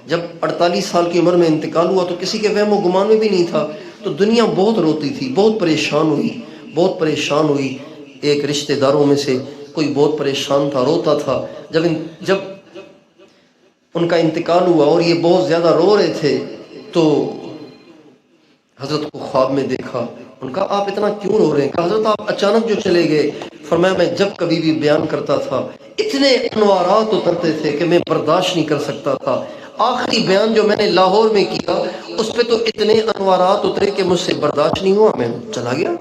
جب 48 سال کی عمر میں انتقال ہوا تو کسی کے وہم و گمان میں بھی نہیں تھا. تو دنیا بہت روتی تھی، بہت پریشان ہوئی. ایک رشتہ داروں میں سے کوئی بہت پریشان تھا، روتا تھا. جب ان کا انتقال ہوا اور یہ بہت زیادہ رو رہے تھے تو حضرت کو خواب میں دیکھا. ان کا آپ اتنا کیوں رو رہے ہیں؟ کہا حضرت آپ اچانک جو چلے گئے. فرمایا میں جب کبھی بھی بیان کرتا تھا اتنے انوارات اترتے تھے کہ میں برداشت نہیں کر سکتا تھا. آخری بیان جو میں نے لاہور میں کیا اس پہ تو اتنے انوارات اترے کہ مجھ سے برداشت نہیں ہوا، میں چلا گیا.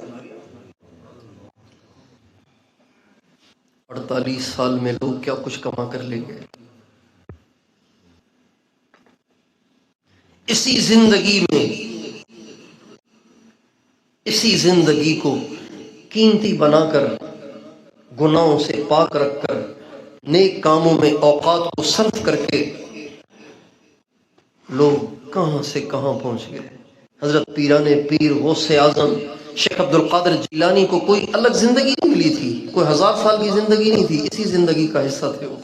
48 سال میں لوگ کیا کچھ کما کر لے گئے. اسی زندگی کو قیمتی بنا کر، گناہوں سے پاک رکھ کر، نیک کاموں میں اوقات کو صرف کر کے لوگ کہاں سے کہاں پہنچ گئے. حضرت پیران پیر غوث اعظم شیخ عبد القادر جیلانی کو کوئی الگ زندگی نہیں ملی تھی، کوئی 1000 سال کی زندگی نہیں تھی. اسی زندگی کا حصہ تھے وہ.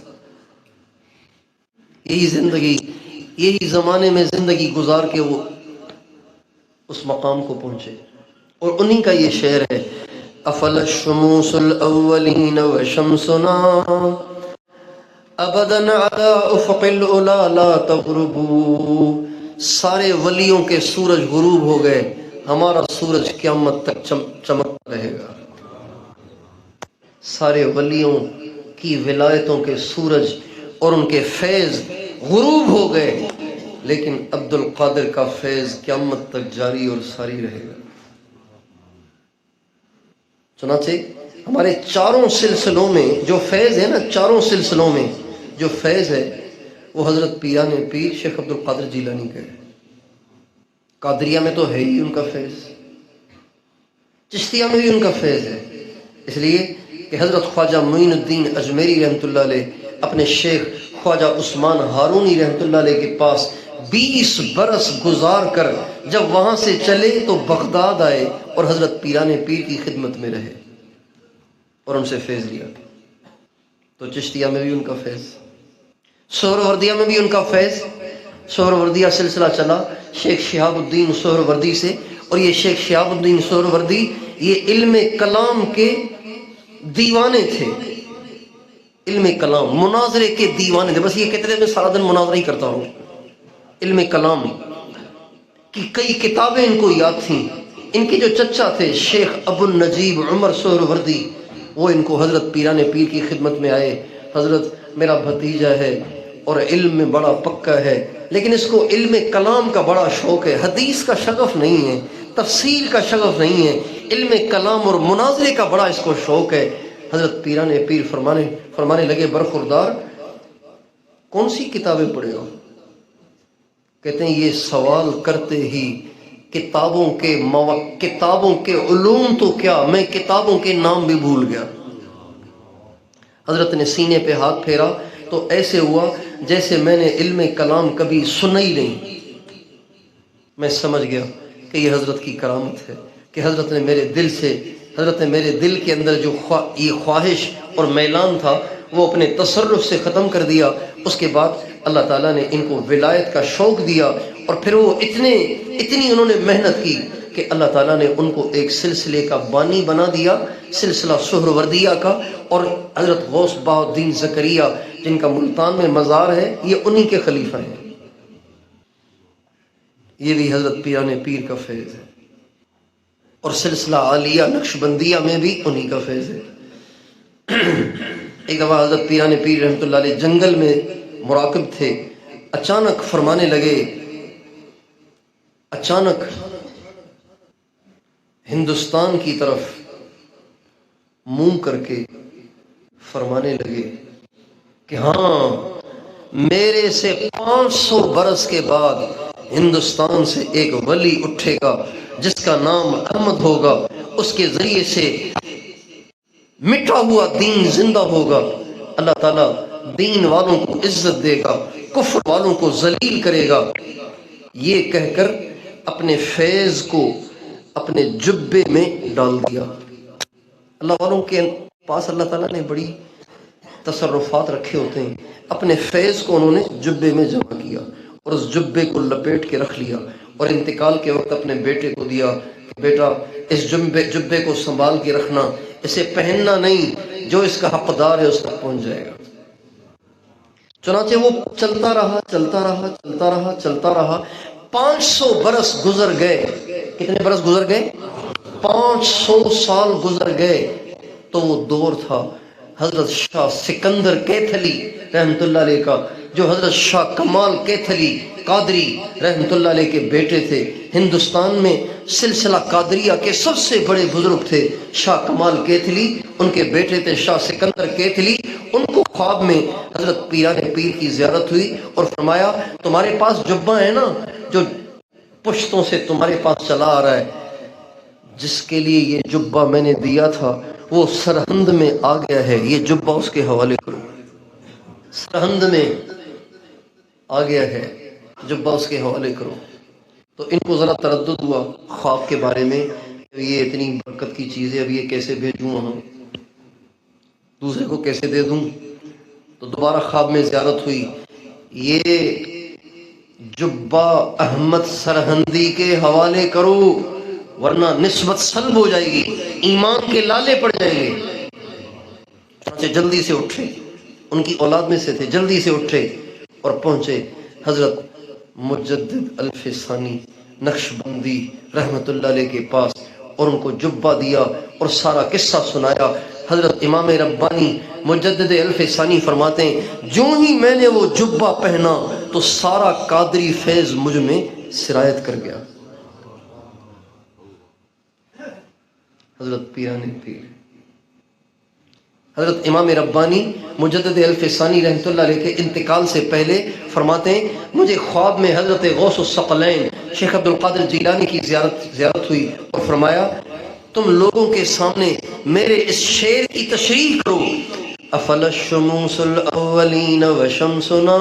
یہی زمانے میں زندگی گزار کے وہ اس مقام کو پہنچے. اور انہی کا یہ شعر ہے افل الشموس الاولین وشمسنا ابدا على افق العلا لا تغرب. سارے ولیوں کے سورج غروب ہو گئے، ہمارا سورج قیامت تک چمکتا رہے گا. سارے ولیوں کی ولایتوں کے سورج اور ان کے فیض غروب ہو گئے، لیکن عبد القادر کا فیض قیامت تک جاری اور ساری رہے گا. چنانچہ ہمارے چاروں سلسلوں میں جو فیض ہے نا، چاروں سلسلوں میں جو فیض ہے وہ حضرت پیران پیر شیخ عبد القادر جیلانی کا ہے. قادریہ میں تو ہے ہی ان کا فیض، چشتیہ میں بھی ان کا فیض ہے. اس لیے کہ حضرت خواجہ معین الدین اجمیری رحمۃ اللہ علیہ اپنے شیخ خواجہ عثمان ہارونی رحمۃ اللہ علیہ کے پاس 20 برس گزار کر جب وہاں سے چلے تو بغداد آئے اور حضرت پیران پیر کی خدمت میں رہے اور ان سے فیض لیا. تو چشتیہ میں بھی ان کا فیض، سہروردیہ میں بھی ان کا فیض. سہروردیہ سلسلہ چلا شیخ شہاب الدین سہروردی سے، اور یہ شیخ شہاب الدین سہروردی یہ علم کلام کے دیوانے تھے. علم کلام مناظرے کے دیوانے تھے. بس یہ کہتے تھے میں سارا دن مناظرہ ہی کرتا ہوں. علم کلام کی کئی کتابیں ان کو یاد تھیں. ان کے جو چچا تھے شیخ ابو النجیب عمر سہروردی، وہ ان کو حضرت پیران پیر کی خدمت میں آئے. حضرت میرا بھتیجا ہے اور علم میں بڑا پکا ہے، لیکن اس کو علم کلام کا بڑا شوق ہے، حدیث کا شغف نہیں ہے، تفسیر کا شغف نہیں ہے، علم کلام اور مناظرے کا بڑا اس کو شوق ہے. حضرت پیران پیر فرمانے لگے برخوردار کون سی کتابیں پڑھے ہو؟ کہتے ہیں یہ سوال کرتے ہی کتابوں کے علوم تو کیا، میں کتابوں کے نام بھی بھول گیا. حضرت نے سینے پہ ہاتھ پھیرا تو ایسے ہوا جیسے میں نے علم کلام کبھی سنا ہی نہیں. میں سمجھ گیا کہ یہ حضرت کی کرامت ہے کہ حضرت نے میرے دل کے اندر جو یہ خواہش اور میلان تھا وہ اپنے تصرف سے ختم کر دیا. اس کے بعد اللہ تعالیٰ نے ان کو ولایت کا شوق دیا اور پھر وہ اتنی انہوں نے محنت کی کہ اللہ تعالیٰ نے ان کو ایک سلسلے کا بانی بنا دیا, سلسلہ سہروردیہ کا. اور حضرت غوث بہاء الدین زکریا جن کا ملتان میں مزار ہے یہ انہی کے خلیفہ ہیں. یہ بھی حضرت پیران پیر کا فیض ہے. اور سلسلہ عالیہ نقشبندیہ میں بھی انہی کا فیض ہے. ایک دفعہ حضرت پیران پیر رحمۃ اللہ علیہ جنگل میں مراقب تھے, اچانک فرمانے لگے, اچانک ہندوستان کی طرف منہ کر کے فرمانے لگے کہ ہاں میرے سے 500 برس کے بعد ہندوستان سے ایک ولی اٹھے گا جس کا نام احمد ہوگا, اس کے ذریعے سے مٹا ہوا دین زندہ ہوگا. اللہ تعالیٰ دین والوں کو عزت دے گا, کفر والوں کو ذلیل کرے گا. یہ کہہ کر اپنے فیض کو اپنے جبے میں ڈال دیا. اللہ والوں کے پاس اللہ تعالیٰ نے بڑی تصرفات رکھے ہوتے ہیں. اپنے فیض کو انہوں نے جبے میں جمع کیا اور اس جبے کو لپیٹ کے رکھ لیا اور انتقال کے وقت اپنے بیٹے کو دیا کہ بیٹا اس جبے کو سنبھال کے رکھنا, اسے پہننا نہیں, جو اس کا حقدار ہے اس تک پہنچ جائے گا. چنانچہ وہ چلتا رہا 500 برس گزر گئے. کتنے برس گزر گئے؟ 500 سال گزر گئے. تو وہ دور تھا حضرت شاہ سکندر کیتھلی رحمۃ اللہ علیہ کا, جو حضرت شاہ کمال کیتھلی قادری رحمۃ اللہ علیہ کے بیٹے تھے. ہندوستان میں سلسلہ قادریہ کے سب سے بڑے بزرگ تھے شاہ کمال کیتھلی, ان کے بیٹے تھے شاہ سکندر کیتھلی. ان کو خواب میں حضرت پیران پیر کی زیارت ہوئی اور فرمایا تمہارے پاس جبہ ہے نا جو پشتوں سے تمہارے پاس چلا آ رہا ہے, جس کے لیے یہ جبہ میں نے دیا تھا وہ سرہند میں آ گیا ہے, یہ جبہ اس کے حوالے کرو. سرہند میں آ گیا ہے, جبہ اس کے حوالے کرو. تو ان کو ذرا تردد ہوا خواب کے بارے میں, یہ اتنی برکت کی چیز ہے, اب یہ کیسے بھیجوں وہاں, دوسرے کو کیسے دے دوں. تو دوبارہ خواب میں زیارت ہوئی, یہ جبہ احمد سرہندی کے حوالے کرو ورنہ نسبت سلب ہو جائے گی, ایمان کے لالے پڑ جائیں گے. جلدی سے اٹھے, ان کی اولاد میں سے تھے, جلدی سے اٹھے اور پہنچے حضرت مجدد الف ثانی نقشبندی رحمۃ اللہ علیہ کے پاس اور ان کو جبہ دیا اور سارا قصہ سنایا. حضرت امام ربانی مجدد الف ثانی فرماتے ہیں جو ہی میں نے وہ جبہ پہنا تو سارا قادری فیض مجھ میں سرایت کر گیا. حضرت پیران پیر حضرت امام ربانی مجدد الف ثانی رحمۃ اللہ علیہ کے انتقال سے پہلے فرماتے ہیں مجھے خواب میں حضرت غوث الثقلین شیخ عبد القادر جیلانی کی زیارت ہوئی اور فرمایا تم لوگوں کے سامنے میرے اس شعر کی تشریح کرو. افل الشموس الاولین وشمسنا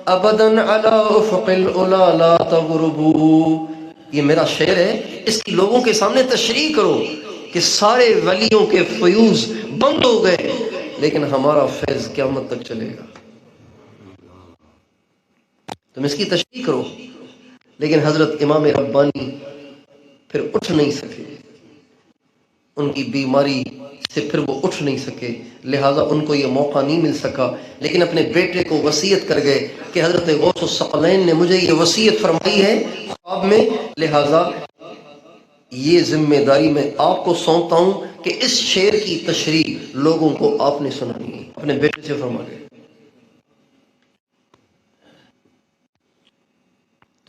ابدا علی افق العلا لا تغرب. یہ میرا شعر ہے, اس کی لوگوں کے سامنے تشریح کرو کہ سارے ولیوں کے فیوز بند ہو گئے لیکن ہمارا فیض قیامت تک چلے گا. تم اس کی تشریح کرو. لیکن حضرت امام ربانی پھر اٹھ نہیں سکے, ان کی بیماری سے پھر وہ اٹھ نہیں سکے, لہٰذا ان کو یہ موقع نہیں مل سکا. لیکن اپنے بیٹے کو وصیت کر گئے کہ حضرت غوث الثقلین نے مجھے یہ وصیت فرمائی ہے خواب میں, لہٰذا یہ ذمہ داری میں آپ کو سونپتا ہوں کہ اس شعر کی تشریح لوگوں کو آپ نے سنانی ہے. اپنے بیٹے سے فرما گئے.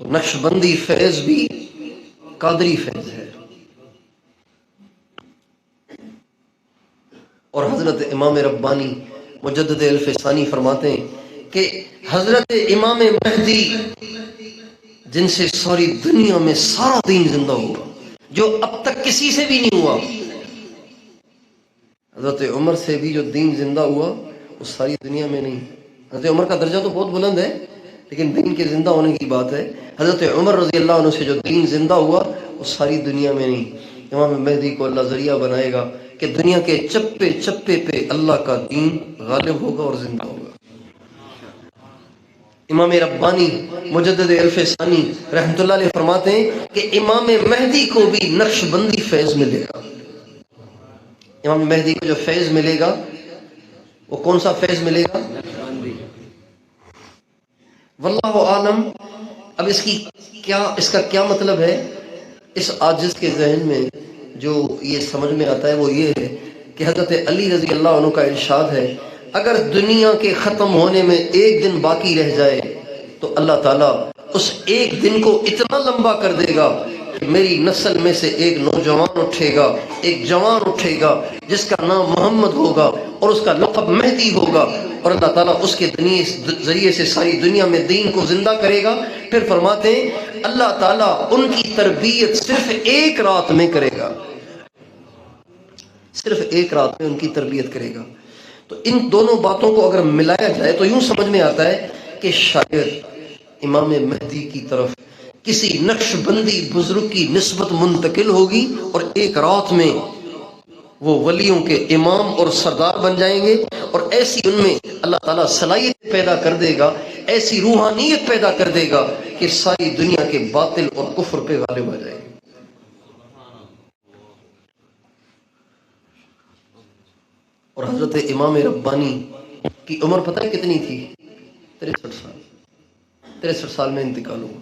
تو نقشبندی فیض بھی قادری فیض ہے. اور حضرت امام ربانی مجدد الف ثانی فرماتے ہیں کہ حضرت امام مہدی جن سے ساری دنیا میں سارا دین زندہ ہوا جو اب تک کسی سے بھی نہیں ہوا. حضرت عمر سے بھی جو دین زندہ ہوا وہ ساری دنیا میں نہیں. حضرت عمر کا درجہ تو بہت بلند ہے لیکن دین کے زندہ ہونے کی بات ہے. حضرت عمر رضی اللہ عنہ سے جو دین زندہ ہوا وہ ساری دنیا میں نہیں. امام مہدی کو اللہ ذریعہ بنائے گا کہ دنیا کے چپے چپے پہ اللہ کا دین غالب ہوگا اور زندہ ہوگا۔ امام ربانی مجدد الف ثانی رحمۃ اللہ علیہ فرماتے ہیں کہ امام مہدی کو بھی نقش بندی فیض ملے گا۔ امام مہدی کو جو فیض ملے گا وہ کون سا فیض ملے گا؟ واللہ عالم۔ اب اس کا کیا مطلب ہے؟ اس عاجز کے ذہن میں جو یہ سمجھ میں آتا ہے وہ یہ ہے کہ حضرت علی رضی اللہ عنہ کا ارشاد ہے اگر دنیا کے ختم ہونے میں ایک دن باقی رہ جائے تو اللہ تعالیٰ اس ایک دن کو اتنا لمبا کر دے گا کہ میری نسل میں سے ایک نوجوان اٹھے گا، ایک جوان اٹھے گا جس کا نام محمد ہوگا اور اس کا لقب مہدی ہوگا، اور اللہ تعالیٰ اس کے ذریعے سے ساری دنیا میں دین کو زندہ کرے گا۔ پھر فرماتے ہیں اللہ تعالیٰ ان کی تربیت صرف ایک رات میں کرے گا، صرف ایک رات میں ان کی تربیت کرے گا۔ تو ان دونوں باتوں کو اگر ملایا جائے تو یوں سمجھ میں آتا ہے کہ شاید امام مہدی کی طرف کسی نقش بندی بزرگ کی نسبت منتقل ہوگی اور ایک رات میں وہ ولیوں کے امام اور سردار بن جائیں گے، اور ایسی ان میں اللہ تعالیٰ صلاحیت پیدا کر دے گا، ایسی روحانیت پیدا کر دے گا کہ ساری دنیا کے باطل اور کفر پہ غالب آ جائے گی۔ اور حضرت امام ربانی کی عمر پتہ ہے کتنی تھی؟ 63 سال۔ 63 سال میں انتقال ہوا۔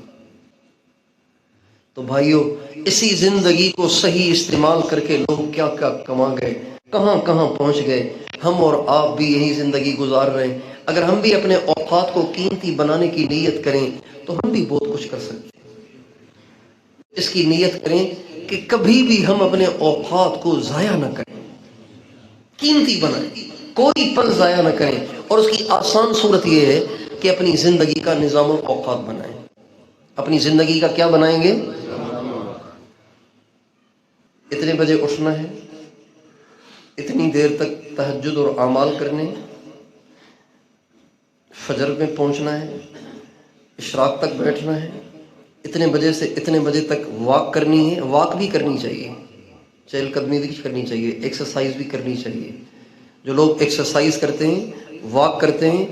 تو بھائیو، اسی زندگی کو صحیح استعمال کر کے لوگ کیا کیا کما گئے، کہاں کہاں پہنچ گئے۔ ہم اور آپ بھی یہی زندگی گزار رہے ہیں۔ اگر ہم بھی اپنے اوقات کو قیمتی بنانے کی نیت کریں تو ہم بھی بہت کچھ کر سکتے ہیں۔ اس کی نیت کریں کہ کبھی بھی ہم اپنے اوقات کو ضائع نہ کریں، قیمتی بنائیں، کوئی پل ضائع نہ کریں۔ اور اس کی آسان صورت یہ ہے کہ اپنی زندگی کا نظام الاوقات بنائیں۔ اپنی زندگی کا کیا بنائیں گے؟ اتنے بجے اٹھنا ہے، اتنی دیر تک تہجد اور اعمال کرنے، فجر میں پہنچنا ہے، اشراق تک بیٹھنا ہے، اتنے بجے سے اتنے بجے تک واک کرنی ہے۔ واک بھی کرنی چاہیے، چہل قدمی بھی کرنی چاہیے، ایکسرسائز بھی کرنی چاہیے۔ جو لوگ ایکسرسائز کرتے ہیں، واک کرتے ہیں،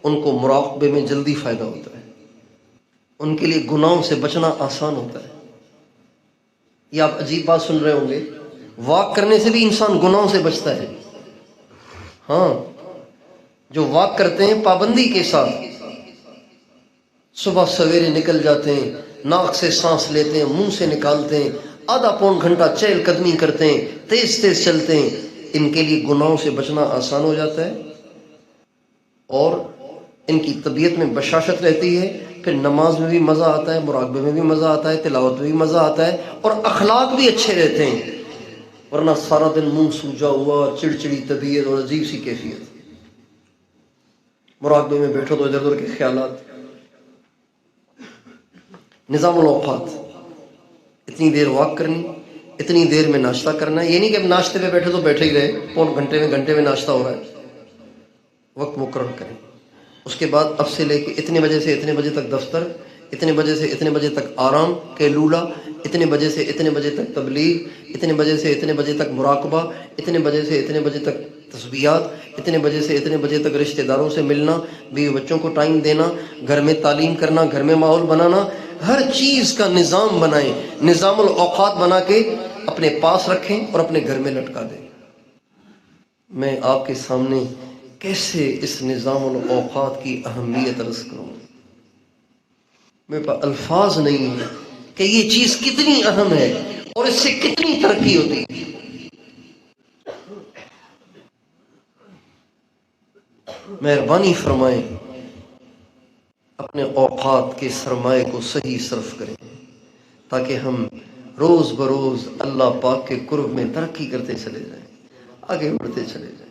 ان کو مراقبے میں جلدی فائدہ ہوتا ہے، ان کے لیے گناہوں سے بچنا آسان ہوتا ہے۔ یہ آپ عجیب بات سن رہے ہوں گے، واک کرنے سے بھی انسان گناہوں سے بچتا ہے۔ ہاں، جو واک کرتے ہیں پابندی کے ساتھ، صبح سویرے نکل جاتے ہیں، ناک سے سانس لیتے ہیں، منہ سے نکالتے ہیں، آدھا پون گھنٹہ چہل قدمی کرتے ہیں، تیز تیز چلتے ہیں، ان کے لیے گناہوں سے بچنا آسان ہو جاتا ہے اور ان کی طبیعت میں بشاشت رہتی ہے۔ پھر نماز میں بھی مزہ آتا ہے، مراقبے میں بھی مزہ آتا ہے، تلاوت میں بھی مزہ آتا ہے، اور اخلاق بھی اچھے رہتے ہیں۔ ورنہ سارا دن منہ سوجا ہوا، چڑچڑی طبیعت اور عجیب سی کیفیت۔ مراقبے میں بیٹھو تو ادھر ادھر کے خیالات۔ نظام الاوقات، اتنی دیر واک کرنی، اتنی دیر میں ناشتہ کرنا ہے۔ یہ نہیں کہ اب ناشتے پہ بیٹھے تو بیٹھے ہی رہے، پون گھنٹے میں ناشتہ ہو رہا ہے۔ وقت مقرر کریں۔ اس کے بعد اب سے لے کے اتنے بجے سے اتنے بجے تک دفتر، اتنے بجے سے اتنے بجے تک آرام قیلولہ، اتنے بجے سے اتنے بجے تک تبلیغ، اتنے بجے سے اتنے بجے تک مراقبہ، اتنے بجے سے اتنے بجے تک تسبیحات، اتنے بجے سے اتنے بجے تک رشتہ داروں سے ملنا، بیوی بچوں کو ٹائم دینا، گھر میں تعلیم کرنا، گھر میں ماحول بنانا۔ ہر چیز کا نظام بنائیں، نظام الاوقات بنا کے اپنے پاس رکھیں اور اپنے گھر میں لٹکا دیں۔ میں آپ کے سامنے کیسے اس نظام الاوقات کی اہمیت عرض کروں، میرے پاس الفاظ نہیں ہیں کہ یہ چیز کتنی اہم ہے اور اس سے کتنی ترقی ہوتی ہے۔ مہربانی فرمائیں، اپنے اوقات کے سرمایہ کو صحیح صرف کریں تاکہ ہم روز بروز اللہ پاک کے قرب میں ترقی کرتے چلے جائیں، آگے بڑھتے چلے جائیں۔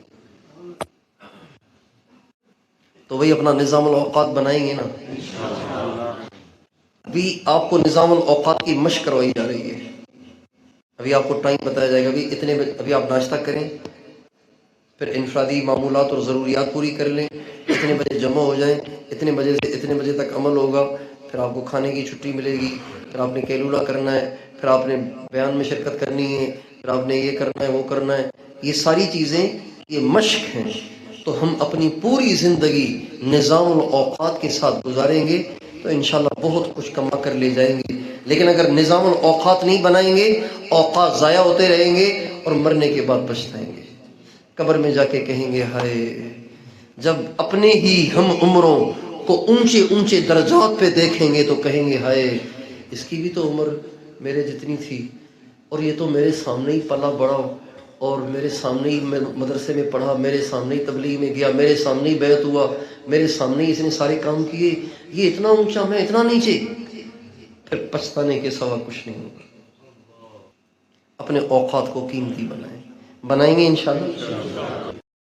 تو وہی اپنا نظام الاوقات بنائیں گے نا۔ ابھی آپ کو نظام الاوقات کی مشق کروائی جا رہی ہے۔ ابھی آپ کو ٹائم بتایا جائے گا، ابھی آپ ناشتہ کریں، پھر انفرادی معمولات اور ضروریات پوری کر لیں، اتنے بجے جمع ہو جائیں، اتنے بجے سے اتنے بجے تک عمل ہوگا، پھر آپ کو کھانے کی چھٹی ملے گی، پھر آپ نے قیلولہ کرنا ہے، پھر آپ نے بیان میں شرکت کرنی ہے، پھر آپ نے یہ کرنا ہے وہ کرنا ہے. یہ ساری چیزیں یہ مشق ہیں. تو ہم اپنی پوری زندگی نظام الاوقات کے ساتھ گزاریں گے تو انشاءاللہ بہت کچھ کما کر لے جائیں گے. لیکن اگر نظام الاوقات نہیں بنائیں گے، اوقات ضائع ہوتے رہیں گے اور مرنے کے بعد پچھتائیں گے. قبر میں جا کے کہیں گے ہائے، جب اپنے ہی ہم عمروں کو اونچے اونچے درجات پہ دیکھیں گے تو کہیں گے ہائے، اس کی بھی تو عمر میرے جتنی تھی اور یہ تو میرے سامنے ہی پلا بڑا اور میرے سامنے ہی مدرسے میں پڑھا، میرے سامنے ہی تبلیغ میں گیا، میرے سامنے ہی بیعت ہوا، میرے سامنے ہی اس نے سارے کام کیے، یہ اتنا اونچا میں اتنا نیچے. پھر پچھتانے کے سوا کچھ نہیں ہوگا. اپنے اوقات کو قیمتی بنائیں گے انشاءاللہ.